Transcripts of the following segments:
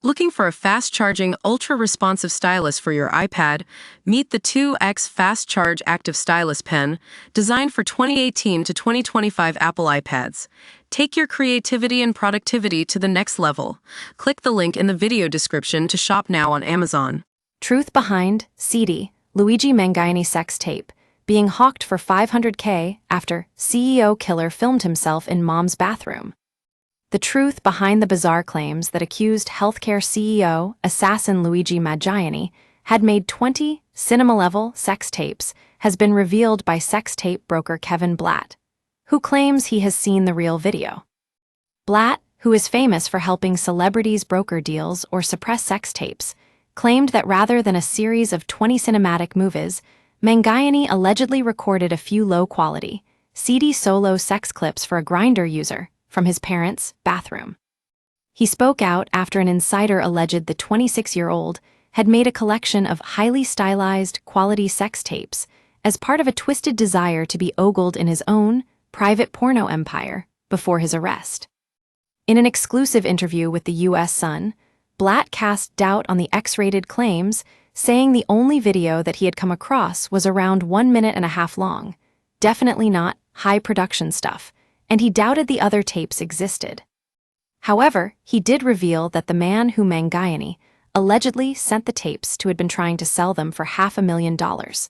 Looking for a fast-charging, ultra-responsive stylus for your iPad? Meet the 2X Fast Charge Active Stylus Pen, designed for 2018 to 2025 Apple iPads. Take your creativity and productivity to the next level. Click the link in the video description to shop now on Amazon. Truth behind CD, Luigi Mangione sex tape, being hawked for $500K after CEO killer filmed himself in mom's bathroom. The truth behind the bizarre claims that accused healthcare CEO, assassin Luigi Mangione, had made 20 cinema-level sex tapes has been revealed by sex tape broker Kevin Blatt, who claims he has seen the real video. Blatt, who is famous for helping celebrities broker deals or suppress sex tapes, claimed that rather than a series of 20 cinematic movies, Mangione allegedly recorded a few low-quality, seedy solo sex clips for a Grindr user from his parents' bathroom. He spoke out after an insider alleged the 26-year-old had made a collection of highly stylized, quality sex tapes as part of a twisted desire to be ogled in his own private porno empire before his arrest. In an exclusive interview with the U.S. Sun, Blatt cast doubt on the X-rated claims, saying the only video that he had come across was around 1.5 minutes long, definitely not high-production stuff, and he doubted the other tapes existed. However, he did reveal that the man who Mangione allegedly sent the tapes to had been trying to sell them for $500,000.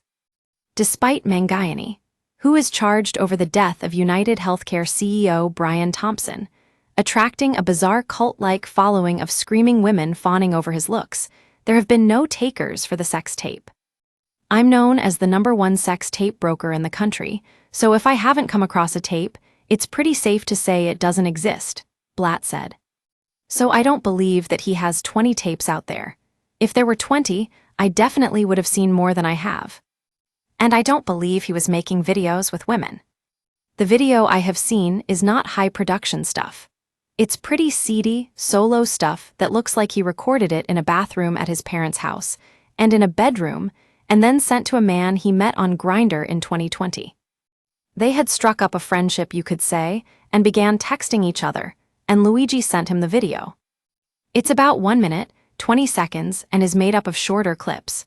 Despite Mangione, who is charged over the death of United Healthcare CEO Brian Thompson, attracting a bizarre cult-like following of screaming women fawning over his looks, there have been no takers for the sex tape. I'm known as the #1 sex tape broker in the country, so if I haven't come across a tape, it's pretty safe to say it doesn't exist, Blatt said. So I don't believe that he has 20 tapes out there. If there were 20, I definitely would have seen more than I have. And I don't believe he was making videos with women. The video I have seen is not high-production stuff. It's pretty seedy, solo stuff that looks like he recorded it in a bathroom at his parents' house, and in a bedroom, and then sent to a man he met on Grindr in 2020. They had struck up a friendship, you could say, and began texting each other, and Luigi sent him the video. It's about 1 minute, 20 seconds, and is made up of shorter clips.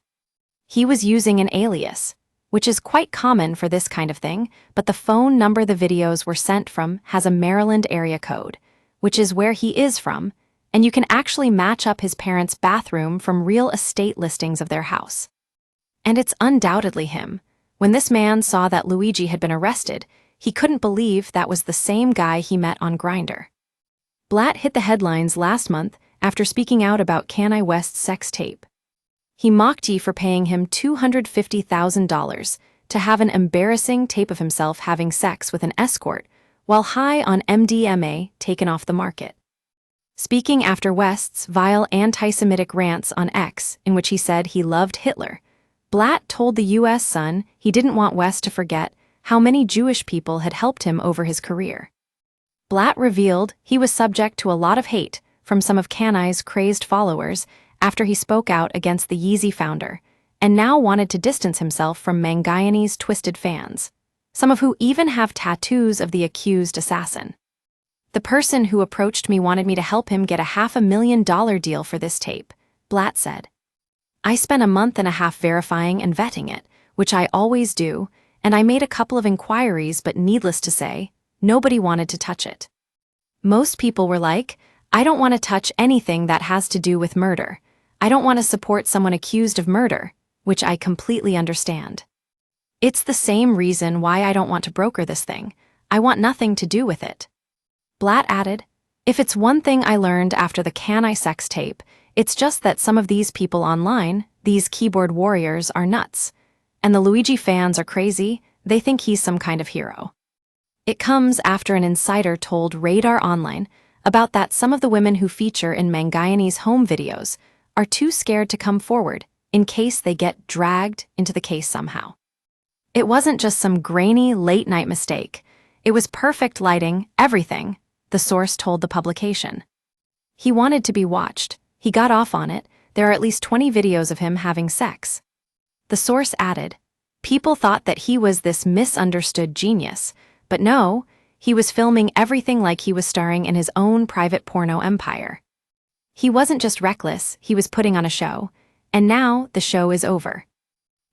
He was using an alias, which is quite common for this kind of thing, but the phone number the videos were sent from has a Maryland area code, which is where he is from, and you can actually match up his parents' bathroom from real estate listings of their house. And it's undoubtedly him. When this man saw that Luigi had been arrested, he couldn't believe that was the same guy he met on Grindr. Blatt hit the headlines last month after speaking out about Kanye West's sex tape. He mocked Ye for paying him $250,000 to have an embarrassing tape of himself having sex with an escort while high on MDMA taken off the market. Speaking after West's vile anti-Semitic rants on X, in which he said he loved Hitler, Blatt told the U.S. Sun he didn't want West to forget how many Jewish people had helped him over his career. Blatt revealed he was subject to a lot of hate from some of Kanye's crazed followers after he spoke out against the Yeezy founder, and now wanted to distance himself from Mangione's twisted fans, some of who even have tattoos of the accused assassin. The person who approached me wanted me to help him get a $500,000 deal for this tape, Blatt said. I spent a month and a half verifying and vetting it, which I always do, and I made a couple of inquiries, but needless to say, nobody wanted to touch it. Most people were like, I don't want to touch anything that has to do with murder. I don't want to support someone accused of murder, which I completely understand. It's the same reason why I don't want to broker this thing. I want nothing to do with it. Blatt added, if it's one thing I learned after the Kanye sex tape, it's just that some of these people online, these keyboard warriors, are nuts. And the Luigi fans are crazy, they think he's some kind of hero. It comes after an insider told Radar Online about that some of the women who feature in Mangione's home videos are too scared to come forward in case they get dragged into the case somehow. It wasn't just some grainy late-night mistake. It was perfect lighting, everything, the source told the publication. He wanted to be watched. He got off on it. There are at least 20 videos of him having sex. The source added, people thought that he was this misunderstood genius, but no, he was filming everything like he was starring in his own private porno empire. He wasn't just reckless, he was putting on a show. And now, the show is over.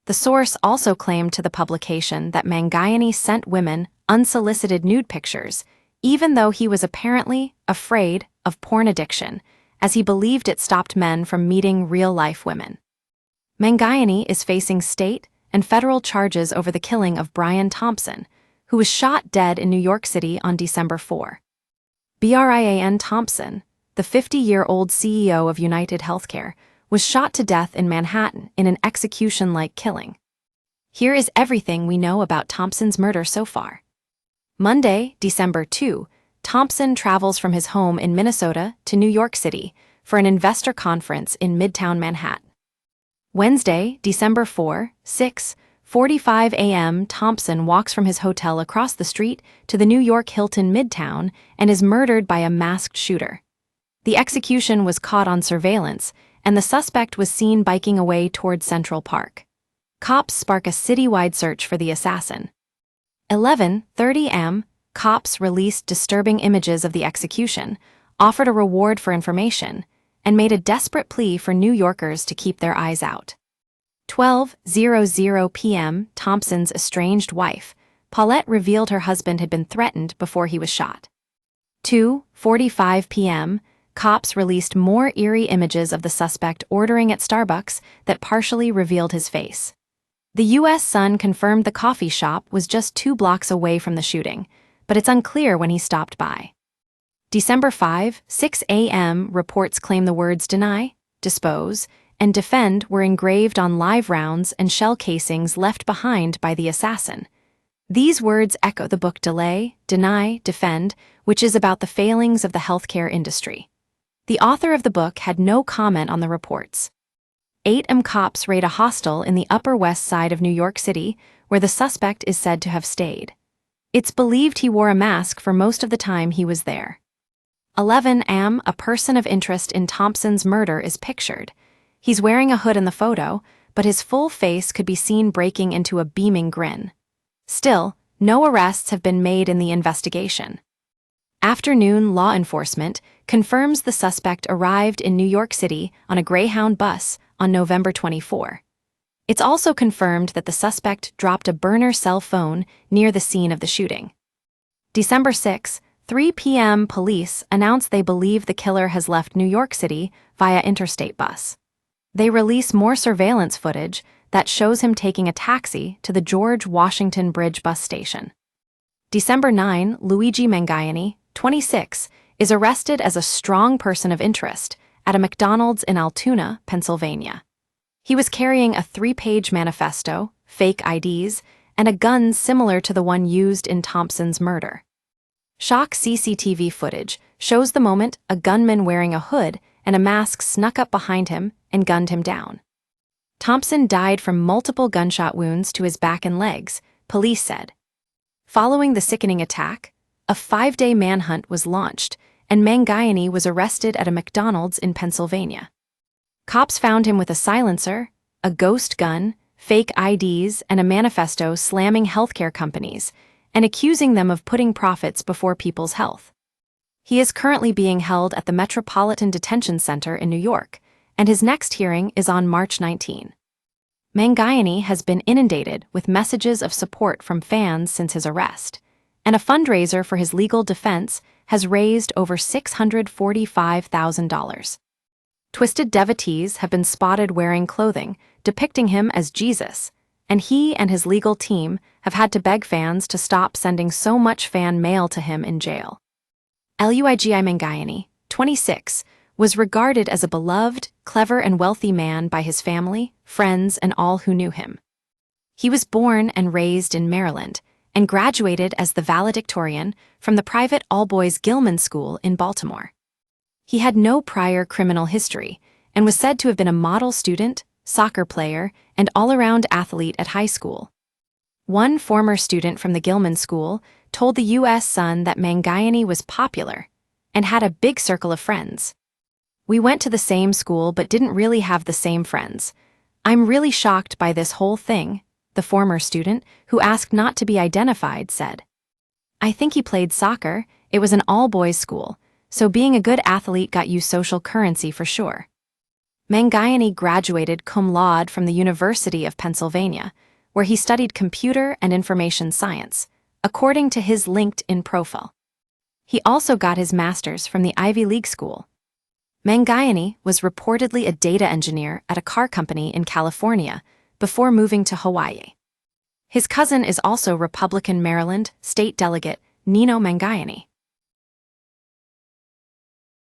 The source also claimed to the publication that Mangione sent women unsolicited nude pictures, even though he was apparently afraid of porn addiction, as he believed it stopped men from meeting real-life women. Mangione is facing state and federal charges over the killing of Brian Thompson, who was shot dead in New York City on December 4. Brian Thompson, the 50-year-old CEO of United Healthcare, was shot to death in Manhattan in an execution-like killing. Here is everything we know about Thompson's murder so far. Monday, December 2, Thompson travels from his home in Minnesota to New York City for an investor conference in Midtown Manhattan. Wednesday, December 4, 6:45 a.m. Thompson walks from his hotel across the street to the New York Hilton Midtown and is murdered by a masked shooter. The execution was caught on surveillance, and the suspect was seen biking away toward Central Park. Cops spark a citywide search for the assassin. 11:30 a.m., cops released disturbing images of the execution, offered a reward for information, and made a desperate plea for New Yorkers to keep their eyes out. 12:00 p.m., Thompson's estranged wife, Paulette, revealed her husband had been threatened before he was shot. 2:45 p.m., cops released more eerie images of the suspect ordering at Starbucks that partially revealed his face. The U.S. Sun confirmed the coffee shop was just 2 blocks away from the shooting, but it's unclear when he stopped by. December 5, 6 a.m. reports claim the words deny, dispose, and defend were engraved on live rounds and shell casings left behind by the assassin. These words echo the book Delay, Deny, Defend, which is about the failings of the healthcare industry. The author of the book had no comment on the reports. 8 a.m. cops raid a hostel in the Upper West Side of New York City, where the suspect is said to have stayed. It's believed he wore a mask for most of the time he was there. 11 a.m. a person of interest in Thompson's murder is pictured. He's wearing a hood in the photo, but his full face could be seen breaking into a beaming grin. Still, no arrests have been made in the investigation. Afternoon law enforcement confirms the suspect arrived in New York City on a Greyhound bus on November 24. It's also confirmed that the suspect dropped a burner cell phone near the scene of the shooting. December 6, 3 p.m. police announce they believe the killer has left New York City via interstate bus. They release more surveillance footage that shows him taking a taxi to the George Washington Bridge bus station. December 9, Luigi Mangione, 26, is arrested as a strong person of interest at a McDonald's in Altoona, Pennsylvania. He was carrying a 3-page manifesto, fake IDs, and a gun similar to the one used in Thompson's murder. Shock CCTV footage shows the moment a gunman wearing a hood and a mask snuck up behind him and gunned him down. Thompson died from multiple gunshot wounds to his back and legs, police said. Following the sickening attack, a 5-day manhunt was launched, and Mangione was arrested at a McDonald's in Pennsylvania. Cops found him with a silencer, a ghost gun, fake IDs, and a manifesto slamming healthcare companies and accusing them of putting profits before people's health. He is currently being held at the Metropolitan Detention Center in New York, and his next hearing is on March 19. Mangione has been inundated with messages of support from fans since his arrest, and a fundraiser for his legal defense has raised over $645,000. Twisted devotees have been spotted wearing clothing depicting him as Jesus, and he and his legal team have had to beg fans to stop sending so much fan mail to him in jail. Luigi Mangione, 26, was regarded as a beloved, clever, and wealthy man by his family, friends, and all who knew him. He was born and raised in Maryland and graduated as the valedictorian from the private all-boys Gilman School in Baltimore. He had no prior criminal history and was said to have been a model student, soccer player, and all-around athlete at high school. One former student from the Gilman School told the U.S. Sun that Mangione was popular and had a big circle of friends. "We went to the same school but didn't really have the same friends. I'm really shocked by this whole thing," the former student, who asked not to be identified, said. "I think he played soccer. It was an all-boys school, so being a good athlete got you social currency for sure. Mangione graduated cum laude from the University of Pennsylvania, where he studied computer and information science, according to his LinkedIn profile. He also got his master's from the Ivy League school. Mangione was reportedly a data engineer at a car company in California before moving to Hawaii. His cousin is also Republican Maryland State Delegate Nino Mangione.